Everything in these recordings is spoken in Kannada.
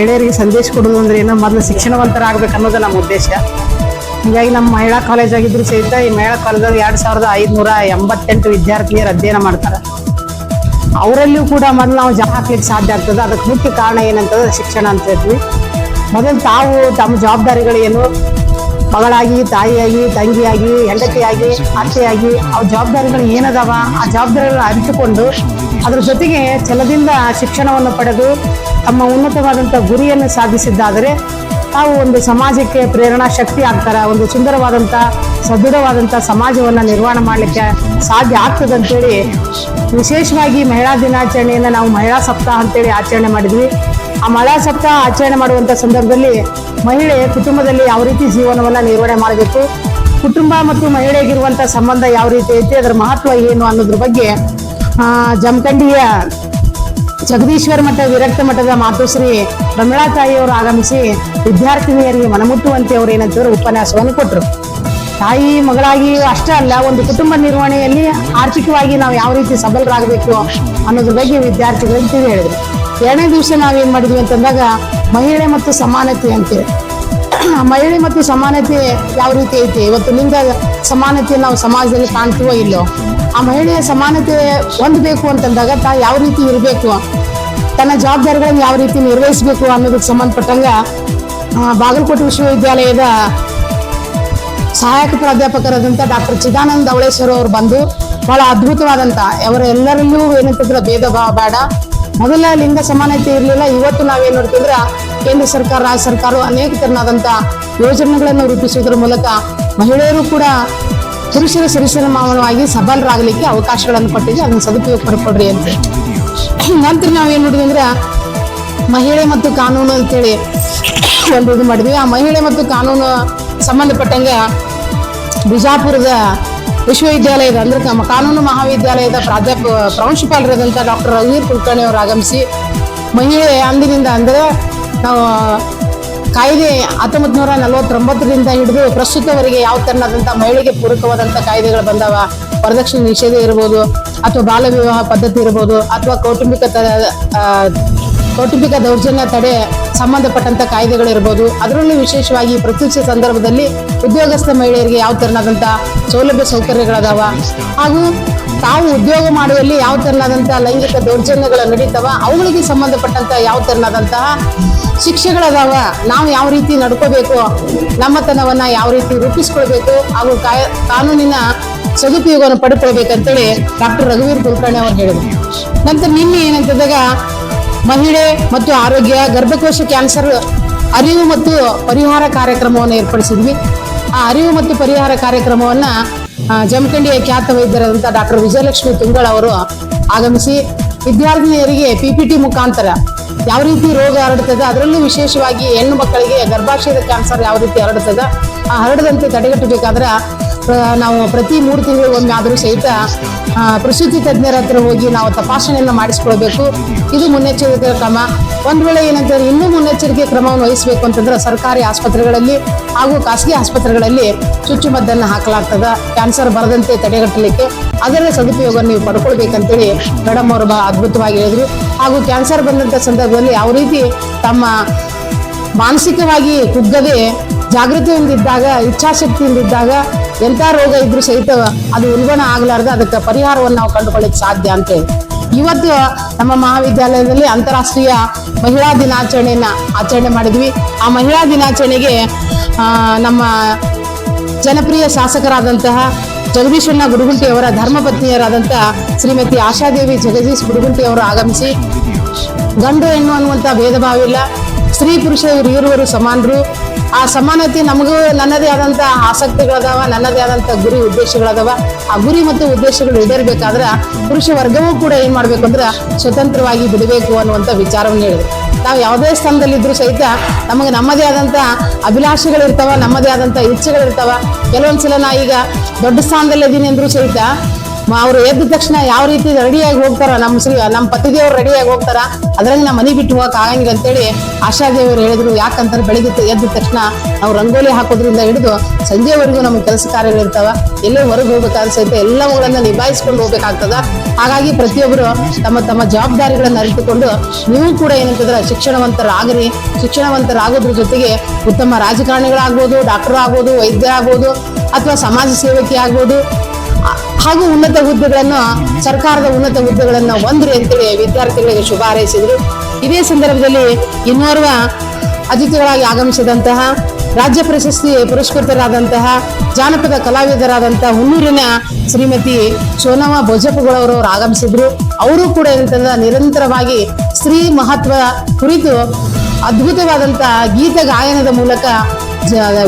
ಮಹಿಳೆಯರಿಗೆ ಸಂದೇಶ ಕೊಡೋದು ಅಂದ್ರೆ ಏನೋ ಮೊದಲು ಶಿಕ್ಷಣವಂತರಾಗಬೇಕು ಅನ್ನೋದು ನಮ್ಮ ಉದ್ದೇಶ. ಹೀಗಾಗಿ ನಮ್ಮ ಮಹಿಳಾ ಕಾಲೇಜ್ ಆಗಿದ್ರು ಸಹಿತ ಈ ಮಹಿಳಾ ಕಾಲೇಜಲ್ಲಿ 2588 ವಿದ್ಯಾರ್ಥಿನಿಯರು ಅಧ್ಯಯನ ಮಾಡ್ತಾರೆ. ಅವರಲ್ಲಿಯೂ ಕೂಡ ಮೊದಲು ನಾವು ಜನ ಹಾಕ್ಲಿಕ್ಕೆ ಸಾಧ್ಯ ಆಗ್ತದೆ. ಅದಕ್ಕೆ ಮುಖ್ಯ ಕಾರಣ ಏನಂತಂದ್ರೆ ಶಿಕ್ಷಣ ಅಂತ ಹೇಳ್ತೀವಿ. ಮೊದಲು ತಾವು ತಮ್ಮ ಜವಾಬ್ದಾರಿಗಳೇನು, ಮಗಳಾಗಿ, ತಾಯಿಯಾಗಿ, ತಂಗಿಯಾಗಿ, ಹೆಂಡತಿಯಾಗಿ, ಅತ್ತೆಯಾಗಿ ಅವು ಜವಾಬ್ದಾರಿಗಳು ಏನದಾವ ಆ ಜವಾಬ್ದಾರಿಗಳನ್ನ ಅರಿತುಕೊಂಡು ಅದ್ರ ಜೊತೆಗೆ ಛಲದಿಂದ ಶಿಕ್ಷಣವನ್ನು ಪಡೆದು ತಮ್ಮ ಉನ್ನತವಾದಂಥ ಗುರಿಯನ್ನು ಸಾಧಿಸಿದ್ದಾದರೆ ತಾವು ಒಂದು ಸಮಾಜಕ್ಕೆ ಪ್ರೇರಣಾ ಶಕ್ತಿ ಆಗ್ತಾರೆ. ಒಂದು ಸುಂದರವಾದಂಥ ಸದೃಢವಾದಂಥ ಸಮಾಜವನ್ನು ನಿರ್ಮಾಣ ಮಾಡಲಿಕ್ಕೆ ಸಾಧ್ಯ ಆಗ್ತದೆ ಅಂತೇಳಿ ವಿಶೇಷವಾಗಿ ಮಹಿಳಾ ದಿನಾಚರಣೆಯನ್ನು ನಾವು ಮಹಿಳಾ ಸಪ್ತಾಹ ಅಂತೇಳಿ ಆಚರಣೆ ಮಾಡಿದ್ವಿ. ಆ ಮಹಿಳಾ ಸಪ್ತಾಹ ಆಚರಣೆ ಮಾಡುವಂಥ ಸಂದರ್ಭದಲ್ಲಿ ಮಹಿಳೆ ಕುಟುಂಬದಲ್ಲಿ ಯಾವ ರೀತಿ ಜೀವನವನ್ನು ನಿರ್ವಹಣೆ ಮಾಡಬೇಕು, ಕುಟುಂಬ ಮತ್ತು ಮಹಿಳೆಗಿರುವಂಥ ಸಂಬಂಧ ಯಾವ ರೀತಿ ಐತಿ, ಅದರ ಮಹತ್ವ ಏನು ಅನ್ನೋದ್ರ ಬಗ್ಗೆ ಜಮಖಂಡಿಯ ಜಗದೀಶ್ವರ ಮಠ ವಿರಕ್ತ ಮಠದ ಮಾತುಶ್ರೀ ಪ್ರಮೀಳಾ ತಾಯಿಯವರು ಆಗಮಿಸಿ ವಿದ್ಯಾರ್ಥಿನಿಯರಿಗೆ ಮನಮುಟ್ಟುವಂತೆ ಅವರು ಏನಂತಂದ್ರೆ ಉಪನ್ಯಾಸವನ್ನು ಕೊಟ್ಟರು. ತಾಯಿ ಮಗಳಾಗಿ ಅಷ್ಟೇ ಅಲ್ಲ, ಒಂದು ಕುಟುಂಬ ನಿರ್ವಹಣೆಯಲ್ಲಿ ಆರ್ಥಿಕವಾಗಿ ನಾವು ಯಾವ ರೀತಿ ಸಬಲರಾಗಬೇಕು ಅನ್ನೋದ್ರ ಬಗ್ಗೆ ವಿದ್ಯಾರ್ಥಿಗಳಿಗೆ ತಿಳಿ ಹೇಳಿದ್ರು. 2ನೇ ದಿವಸ ನಾವೇನ್ ಮಾಡಿದ್ವಿ ಅಂತಂದಾಗ ಮಹಿಳೆ ಮತ್ತು ಸಮಾನತೆ ಅಂತೇಳಿ, ಮಹಿಳೆ ಮತ್ತು ಸಮಾನತೆ ಯಾವ ರೀತಿ ಐತಿ, ಇವತ್ತು ಲಿಂಗ ಸಮಾನತೆ ನಾವು ಸಮಾಜದಲ್ಲಿ ಕಾಣ್ತೀವೋ ಇಲ್ಲೋ, ಆ ಮಹಿಳೆಯ ಸಮಾನತೆ ಹೊಂದಬೇಕು ಅಂತಂದಾಗ ತಾ ಯಾವ ರೀತಿ ಇರಬೇಕು, ತನ್ನ ಜವಾಬ್ದಾರಿಗಳನ್ನು ಯಾವ ರೀತಿ ನಿರ್ವಹಿಸಬೇಕು ಅನ್ನೋದಕ್ಕೆ ಸಂಬಂಧಪಟ್ಟಂಗ ಬಾಗಲಕೋಟೆ ವಿಶ್ವವಿದ್ಯಾಲಯದ ಸಹಾಯಕ ಪ್ರಾಧ್ಯಾಪಕರಾದಂಥ ಡಾಕ್ಟರ್ ಚಿದಾನಂದ ಅವಳೇಶ್ವರ ಅವರು ಬಂದು ಬಹಳ ಅದ್ಭುತವಾದಂಥ ಅವರೆಲ್ಲರಲ್ಲೂ ಏನಂತಂದ್ರೆ ಭೇದ ಭಾವ ಬೇಡ, ಮೊದಲ ಲಿಂಗ ಸಮಾನತೆ ಇರಲಿಲ್ಲ. ಇವತ್ತು ನಾವೇನ್ ನೋಡ್ತಿದ್ರೆ ಕೇಂದ್ರ ಸರ್ಕಾರ, ರಾಜ್ಯ ಸರ್ಕಾರ ಅನೇಕ ತರನಾದಂಥ ಯೋಜನೆಗಳನ್ನು ರೂಪಿಸುವುದರ ಮೂಲಕ ಮಹಿಳೆಯರು ಕೂಡ ಪುರುಷರ ಸರಿಸಮಾನವಾಗಿ ಸಬಲರಾಗಲಿಕ್ಕೆ ಅವಕಾಶಗಳನ್ನು ಕೊಟ್ಟಿದೆ. ಅದನ್ನು ಸದುಪಯೋಗ ಪಡ್ಕೊಡ್ರಿ ಅಂತ. ನಂತರ ನಾವೇನ್ ನೋಡಿದ್ವಿ ಅಂದ್ರೆ ಮಹಿಳೆ ಮತ್ತು ಕಾನೂನು ಅಂತೇಳಿ ಒಂದು ಇದು ಮಾಡಿದ್ವಿ. ಆ ಮಹಿಳೆ ಮತ್ತು ಕಾನೂನು ಸಂಬಂಧಪಟ್ಟಂಗೆ ಬಿಜಾಪುರದ ವಿಶ್ವವಿದ್ಯಾಲಯದ ಅಂದ್ರೆ ಕಾನೂನು ಮಹಾವಿದ್ಯಾಲಯದ ಪ್ರಾಂಶುಪಾಲರಾದಂಥ ಡಾಕ್ಟರ್ ರಘುವೀರ್ ಕುಲಕರ್ಣಿ ಅವರು ಆಗಮಿಸಿ ಮಹಿಳೆ ಅಂದಿನಿಂದ ಅಂದ್ರೆ ನಾವು ಕಾಯ್ದೆ 1949ರಿಂದ ಹಿಡಿದು ಪ್ರಸ್ತುತವರೆಗೆ ಯಾವ ತರನಾದಂಥ ಮಹಿಳೆಗೆ ಪೂರಕವಾದಂಥ ಕಾಯ್ದೆಗಳು ಬಂದಾವ. ವರದಕ್ಷಿಣೆ ನಿಷೇಧ ಇರ್ಬೋದು, ಅಥವಾ ಬಾಲ ವಿವಾಹ ಪದ್ಧತಿ ಇರ್ಬೋದು, ಅಥವಾ ಕೌಟುಂಬಿಕ ದೌರ್ಜನ್ಯ ತಡೆ ಸಂಬಂಧಪಟ್ಟಂತ ಕಾಯ್ದೆಗಳಿರ್ಬೋದು. ಅದರಲ್ಲೂ ವಿಶೇಷವಾಗಿ ಪ್ರತಿಷ್ಠಿತ ಸಂದರ್ಭದಲ್ಲಿ ಉದ್ಯೋಗಸ್ಥ ಮಹಿಳೆಯರಿಗೆ ಯಾವ ತರನಾದಂಥ ಸೌಲಭ್ಯ ಸೌಕರ್ಯಗಳದಾವ, ಹಾಗೂ ತಾವು ಉದ್ಯೋಗ ಮಾಡುವಲ್ಲಿ ಯಾವ ತರನಾದಂಥ ಲೈಂಗಿಕ ದೌರ್ಜನ್ಯಗಳು ನಡೀತಾವ, ಅವುಗಳಿಗೆ ಸಂಬಂಧಪಟ್ಟಂತ ಯಾವ ತರನಾದಂತಹ ಶಿಕ್ಷೆಗಳದಾವ, ನಾವು ಯಾವ ರೀತಿ ನಡ್ಕೋಬೇಕು, ನಮ್ಮತನವನ್ನ ಯಾವ ರೀತಿ ರೂಪಿಸ್ಕೊಳ್ಬೇಕು, ಹಾಗೂ ಕಾನೂನಿನ ಸದುಪಯೋಗವನ್ನು ಪಡ್ಕೊಳ್ಬೇಕಂತೇಳಿ ಡಾಕ್ಟರ್ ರಘುವೀರ್ ಕುಲಕರ್ಣಿ ಅವರು ಹೇಳಿದರು. ನಂತರ ನಿನ್ನೆ ಏನಂತಂದಾಗ ಮಹಿಳೆ ಮತ್ತು ಆರೋಗ್ಯ, ಗರ್ಭಕೋಶ ಕ್ಯಾನ್ಸರ್ ಅರಿವು ಮತ್ತು ಪರಿಹಾರ ಕಾರ್ಯಕ್ರಮವನ್ನು ಏರ್ಪಡಿಸಿದ್ವಿ. ಆ ಅರಿವು ಮತ್ತು ಪರಿಹಾರ ಕಾರ್ಯಕ್ರಮವನ್ನ ಜಮಖಂಡಿಯ ಖ್ಯಾತ ವೈದ್ಯರಾದಂಥ ಡಾಕ್ಟರ್ ವಿಜಯಲಕ್ಷ್ಮಿ ತುಂಗಳ ಅವರು ಆಗಮಿಸಿ ವಿದ್ಯಾರ್ಥಿನಿಯರಿಗೆ PPT ಮುಖಾಂತರ ಯಾವ ರೀತಿ ರೋಗ ಹರಡ್ತದೆ, ಅದರಲ್ಲೂ ವಿಶೇಷವಾಗಿ ಹೆಣ್ಣು ಮಕ್ಕಳಿಗೆ ಗರ್ಭಾಶಯದ ಕ್ಯಾನ್ಸರ್ ಯಾವ ರೀತಿ ಹರಡ್ತದೆ, ಆ ಹರಡದಂತೆ ತಡೆಗಟ್ಟಬೇಕಾದ್ರೆ ನಾವು ಪ್ರತಿ 3 ತಿಂಗಳಿಗೊಮ್ಮೆ ಆದರೂ ಸಹಿತ ಪ್ರಸೂತಿ ತಜ್ಞರ ಹತ್ರ ಹೋಗಿ ನಾವು ತಪಾಸಣೆಯನ್ನು ಮಾಡಿಸ್ಕೊಳ್ಬೇಕು. ಇದು ಮುನ್ನೆಚ್ಚರಿಕೆ ಕ್ರಮ. ಒಂದು ವೇಳೆ ಏನಂತಂದ್ರೆ ಇನ್ನೂ ಮುನ್ನೆಚ್ಚರಿಕೆ ಕ್ರಮವನ್ನು ವಹಿಸಬೇಕು ಅಂತಂದ್ರೆ ಸರ್ಕಾರಿ ಆಸ್ಪತ್ರೆಗಳಲ್ಲಿ ಹಾಗೂ ಖಾಸಗಿ ಆಸ್ಪತ್ರೆಗಳಲ್ಲಿ ಚುಚ್ಚುಮದ್ದನ್ನು ಹಾಕಲಾಗ್ತದೆ ಕ್ಯಾನ್ಸರ್ ಬರದಂತೆ ತಡೆಗಟ್ಟಲಿಕ್ಕೆ. ಅದರ ಸದುಪಯೋಗ ನೀವು ಪಡ್ಕೊಳ್ಬೇಕಂತೇಳಿ ಮೇಡಮ್ ಅವರು ಬಹಳ ಅದ್ಭುತವಾಗಿ ಹೇಳಿದ್ರು. ಹಾಗೂ ಕ್ಯಾನ್ಸರ್ ಬಂದಂಥ ಸಂದರ್ಭದಲ್ಲಿ ಯಾವ ರೀತಿ ತಮ್ಮ ಮಾನಸಿಕವಾಗಿ ಕುಗ್ಗದೆ ಜಾಗೃತಿಯಿಂದಿದ್ದಾಗ, ಇಚ್ಛಾಶಕ್ತಿಯಿಂದಿದ್ದಾಗ ಎಂಥ ರೋಗ ಇದ್ರೂ ಸಹಿತ ಅದು ಉಲ್ಬಣ ಆಗಲಾರ್ದು ಅದಕ್ಕೆ ಪರಿಹಾರವನ್ನು ನಾವು ಕಂಡುಕೊಳ್ಳಿಕ್ಕೆ ಸಾಧ್ಯ ಅಂತೇಳಿ ಇವತ್ತು ನಮ್ಮ ಮಹಾವಿದ್ಯಾಲಯದಲ್ಲಿ ಅಂತಾರಾಷ್ಟ್ರೀಯ ಮಹಿಳಾ ದಿನಾಚರಣೆಯನ್ನ ಆಚರಣೆ ಮಾಡಿದ್ವಿ. ಆ ಮಹಿಳಾ ದಿನಾಚರಣೆಗೆ ನಮ್ಮ ಜನಪ್ರಿಯ ಶಾಸಕರಾದಂತಹ ಜಗದೀಶಣ್ಣ ಗುಡುಗುಂಟಿ ಅವರ ಧರ್ಮಪತ್ನಿಯರಾದಂಥ ಶ್ರೀಮತಿ ಆಶಾದೇವಿ ಜಗದೀಶ್ ಗುಡುಗುಂಟಿ ಅವರು ಆಗಮಿಸಿ ಗಂಡು ಹೆಣ್ಣು ಅನ್ನುವಂಥ ಭೇದ ಭಾವ ಇಲ್ಲ, ಸ್ತ್ರೀ ಪುರುಷ ಇರುವರು ಸಮಾನರು, ಆ ಸಮಾನತೆ ನಮಗೂ ನನ್ನದೇ ಆದಂಥ ಆಸಕ್ತಿಗಳದಾವ, ನನ್ನದೇ ಆದಂಥ ಗುರಿ ಉದ್ದೇಶಗಳದಾವ. ಆ ಗುರಿ ಮತ್ತು ಉದ್ದೇಶಗಳು ಈಡೇರಬೇಕಾದ್ರೆ ಪುರುಷ ವರ್ಗವೂ ಕೂಡ ಏನ್ ಮಾಡ್ಬೇಕು ಅಂದ್ರೆ ಸ್ವತಂತ್ರವಾಗಿ ಬಿಡಬೇಕು ಅನ್ನುವಂಥ ವಿಚಾರವನ್ನು ಹೇಳಿದ್ರು. ನಾವು ಯಾವುದೇ ಸ್ಥಾನದಲ್ಲಿದ್ರೂ ಸಹಿತ ನಮಗೆ ನಮ್ಮದೇ ಆದಂಥ ಅಭಿಲಾಷೆಗಳಿರ್ತಾವ, ನಮ್ಮದೇ ಆದಂಥ ಇಚ್ಛೆಗಳಿರ್ತಾವ. ಕೆಲವೊಂದ್ಸಲ ನಾ ಈಗ ದೊಡ್ಡ ಸ್ಥಾನದಲ್ಲಿ ಇದ್ದೀನಿ ಅಂದ್ರೂ ಸಹಿತ ಅವ್ರು ಎದ್ದ ತಕ್ಷಣ ಯಾವ ರೀತಿ ರೆಡಿಯಾಗಿ ಹೋಗ್ತಾರ, ನಮ್ಮ ಪತಿದೇವ್ರು ರೆಡಿಯಾಗಿ ಹೋಗ್ತಾರ, ಅದ್ರಂಗೆ ನಾ ಮನೆ ಬಿಟ್ಟು ಹೋಗಕ್ ಆಗಂಗಿಲ್ಲ ಅಂತೇಳಿ ಆಶಾದೇವರು ಹೇಳಿದ್ರು. ಯಾಕಂತಾರೆ ಬೆಳಿಗ್ಗೆ ಎದ್ದ ತಕ್ಷಣ ನಾವು ರಂಗೋಲಿ ಹಾಕೋದ್ರಿಂದ ಹಿಡಿದು ಸಂಜೆವರೆಗೂ ನಮ್ಗೆ ಕೆಲಸ ಕಾರ್ಯಗಳಿರ್ತಾವ, ಎಲ್ಲೇ ಹೊರಗೆ ಹೋಗ್ಬೇಕಾದ್ರೆ ಸಹಿತ ಎಲ್ಲವುಗಳನ್ನ ನಿಭಾಯಿಸ್ಕೊಂಡು ಹೋಗ್ಬೇಕಾಗ್ತದ. ಹಾಗಾಗಿ ಪ್ರತಿಯೊಬ್ಬರು ತಮ್ಮ ತಮ್ಮ ಜವಾಬ್ದಾರಿಗಳನ್ನ ಅರಿತುಕೊಂಡು ನೀವು ಕೂಡ ಏನಂತಂದ್ರೆ ಶಿಕ್ಷಣವಂತರಾಗೋದ್ರ ಜೊತೆಗೆ ಉತ್ತಮ ರಾಜಕಾರಣಿಗಳಾಗ್ಬೋದು, ಡಾಕ್ಟರ್ ಆಗ್ಬೋದು, ವೈದ್ಯ ಆಗ್ಬೋದು, ಅಥವಾ ಸಮಾಜ ಸೇವಕಿ ಆಗ್ಬೋದು, ಹಾಗೂ ಉನ್ನತ ಹುದ್ದೆಗಳನ್ನು ಸರ್ಕಾರದ ಉನ್ನತ ಹುದ್ದೆಗಳನ್ನು ಹೊಂದ್ರಿ ಅಂತೇಳಿ ವಿದ್ಯಾರ್ಥಿಗಳಿಗೆ ಶುಭ ಹಾರೈಸಿದ್ರು. ಇದೇ ಸಂದರ್ಭದಲ್ಲಿ ಇನ್ನೋರ್ವ ಅತಿಥಿಗಳಾಗಿ ಆಗಮಿಸಿದಂತಹ ರಾಜ್ಯ ಪ್ರಶಸ್ತಿ ಪುರಸ್ಕೃತರಾದಂತಹ ಜಾನಪದ ಕಲಾವಿದರಾದಂತಹ ಹುನ್ನೂರಿನ ಶ್ರೀಮತಿ ಸೋನಮ್ಮ ಭೋಜಪ್ಪಗಳವರು ಆಗಮಿಸಿದ್ರು. ಅವರು ಕೂಡ ಏನಂತಂದ್ರೆ ನಿರಂತರವಾಗಿ ಸ್ತ್ರೀ ಮಹತ್ವ ಕುರಿತು ಅದ್ಭುತವಾದಂತಹ ಗೀತ ಗಾಯನದ ಮೂಲಕ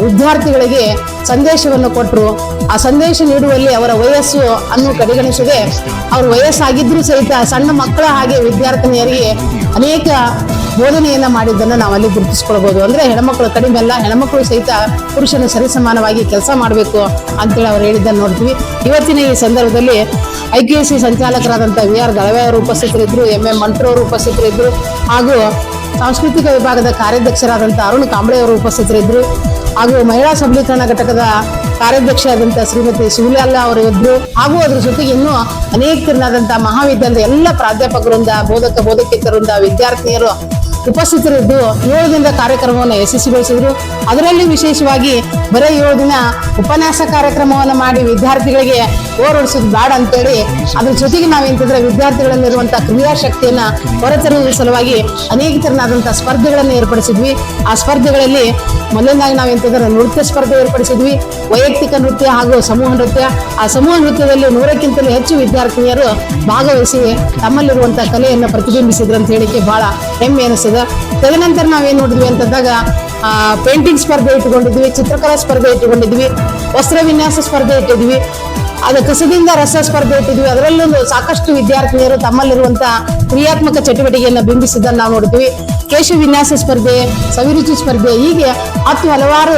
ವಿದ್ಯಾರ್ಥಿಗಳಿಗೆ ಸಂದೇಶವನ್ನು ಕೊಟ್ಟರು. ಆ ಸಂದೇಶ ನೀಡುವಲ್ಲಿ ಅವರ ವಯಸ್ಸು ಅನ್ನು ಕಡೆಗಣಿಸದೆ, ಅವ್ರ ವಯಸ್ಸಾಗಿದ್ರೂ ಸಹಿತ ಸಣ್ಣ ಮಕ್ಕಳ ಹಾಗೆ ವಿದ್ಯಾರ್ಥಿನಿಯರಿಗೆ ಅನೇಕ ಬೋಧನೆಯನ್ನ ಮಾಡಿದ್ದನ್ನು ನಾವು ಅಲ್ಲಿ ಗುರುತಿಸ್ಕೊಳ್ಬಹುದು. ಅಂದ್ರೆ ಹೆಣ್ಮಕ್ಳು ಕಡಿಮೆ ಅಲ್ಲ, ಹೆಣ್ಮಕ್ಳು ಸಹಿತ ಪುರುಷನ ಸರಿಸಮಾನವಾಗಿ ಕೆಲಸ ಮಾಡಬೇಕು ಅಂತೇಳಿ ಅವ್ರು ಹೇಳಿದ್ದನ್ನು ನೋಡ್ತೀವಿ. ಇವತ್ತಿನ ಈ ಸಂದರ್ಭದಲ್ಲಿ IQAC ಸಂಚಾಲಕರಾದಂಥ VR ದಳವೆ ಅವರು ಉಪಸ್ಥಿತರಿದ್ದರು, MM ಮಂಟ್ರು ಅವರು ಉಪಸ್ಥಿತರಿದ್ದರು, ಹಾಗೂ ಸಾಂಸ್ಕೃತಿಕ ವಿಭಾಗದ ಕಾರ್ಯಾಧ್ಯಕ್ಷರಾದಂಥ ಅರುಣ್ ಕಾಂಬ್ಳೆ ಅವರು ಉಪಸ್ಥಿತರಿದ್ದರು, ಹಾಗೂ ಮಹಿಳಾ ಸಬಲೀಕರಣ ಘಟಕದ ಕಾರ್ಯಾಧ್ಯಕ್ಷರಾದಂಥ ಶ್ರೀಮತಿ ಶಿವಲಾಲ್ ಅವರು ಇದ್ರು. ಹಾಗೂ ಅದ್ರ ಜೊತೆಗೆ ಇನ್ನೂ ಅನೇಕರನ್ನಾದಂತಹ ಮಹಾವಿದ್ಯಾಲಯದ ಎಲ್ಲ ಪ್ರಾಧ್ಯಾಪಕರಿಂದ, ಬೋಧಕೇತರರಿಂದ, ವಿದ್ಯಾರ್ಥಿನಿಯರು ಉಪಸ್ಥಿತರಿದ್ದು 7 ದಿನದ ಕಾರ್ಯಕ್ರಮವನ್ನು ಯಶಸ್ವಿಗೊಳಿಸಿದ್ರು. ಅದರಲ್ಲಿ ವಿಶೇಷವಾಗಿ ಬರೀ 7 ದಿನ ಉಪನ್ಯಾಸ ಕಾರ್ಯಕ್ರಮವನ್ನು ಮಾಡಿ ವಿದ್ಯಾರ್ಥಿಗಳಿಗೆ ಬೋರ್ ಹೊಡಿಸೋದು ಬೇಡ ಅಂತೇಳಿ ಅದ್ರ ಜೊತೆಗೆ ನಾವೇಂತಂದ್ರೆ ವಿದ್ಯಾರ್ಥಿಗಳಲ್ಲಿರುವಂತಹ ಕ್ರಿಯಾಶಕ್ತಿಯನ್ನ ಹೊರತರುವ ಸಲುವಾಗಿ ಅನೇಕ ತರನಾದಂತಹ ಸ್ಪರ್ಧೆಗಳನ್ನು ಏರ್ಪಡಿಸಿದ್ವಿ. ಆ ಸ್ಪರ್ಧೆಗಳಲ್ಲಿ ಮೊದಲನೇದಾಗಿ ನಾವೇಂತಂದ್ರೆ ನೃತ್ಯ ಸ್ಪರ್ಧೆ ಏರ್ಪಡಿಸಿದ್ವಿ, ವೈಯಕ್ತಿಕ ನೃತ್ಯ ಹಾಗೂ ಸಮೂಹ ನೃತ್ಯ. ಆ ಸಮೂಹ ನೃತ್ಯದಲ್ಲಿ 100ಕ್ಕಿಂತಲೂ ಹೆಚ್ಚು ವಿದ್ಯಾರ್ಥಿನಿಯರು ಭಾಗವಹಿಸಿ ತಮ್ಮಲ್ಲಿರುವಂತಹ ಕಲೆಯನ್ನು ಪ್ರತಿಬಿಂಬಿಸಿದ್ರು ಅಂತ ಹೇಳಿಕೆ ಬಹಳ ಹೆಮ್ಮೆ ಅನಿಸ್ತದೆ. ತದನಂತರ ನಾವೇನ್ ನೋಡಿದ್ವಿ ಅಂತಂದಾಗ ಪೇಂಟಿಂಗ್ ಸ್ಪರ್ಧೆ ಇಟ್ಟುಕೊಂಡಿದ್ವಿ, ಚಿತ್ರಕಲಾ ಸ್ಪರ್ಧೆ ಇಟ್ಟುಕೊಂಡಿದ್ವಿ, ವಸ್ತ್ರ ವಿನ್ಯಾಸ ಸ್ಪರ್ಧೆ ಇಟ್ಟಿದ್ವಿ, ಅದು ಕಸದಿಂದ ರಸ ಸ್ಪರ್ಧೆ ಇಟ್ಟಿದ್ವಿ. ಅದರಲ್ಲೂ ಸಾಕಷ್ಟು ವಿದ್ಯಾರ್ಥಿನಿಯರು ತಮ್ಮಲ್ಲಿರುವಂತಹ ಕ್ರಿಯಾತ್ಮಕ ಚಟುವಟಿಕೆಯನ್ನು ಬಿಂಬಿಸಿದ್ದನ್ನು ನಾವು ನೋಡ್ತೀವಿ. ಕೇಶ ವಿನ್ಯಾಸ ಸ್ಪರ್ಧೆ, ಸವಿರುಚಿ ಸ್ಪರ್ಧೆ, ಹೀಗೆ 10 ಹಲವಾರು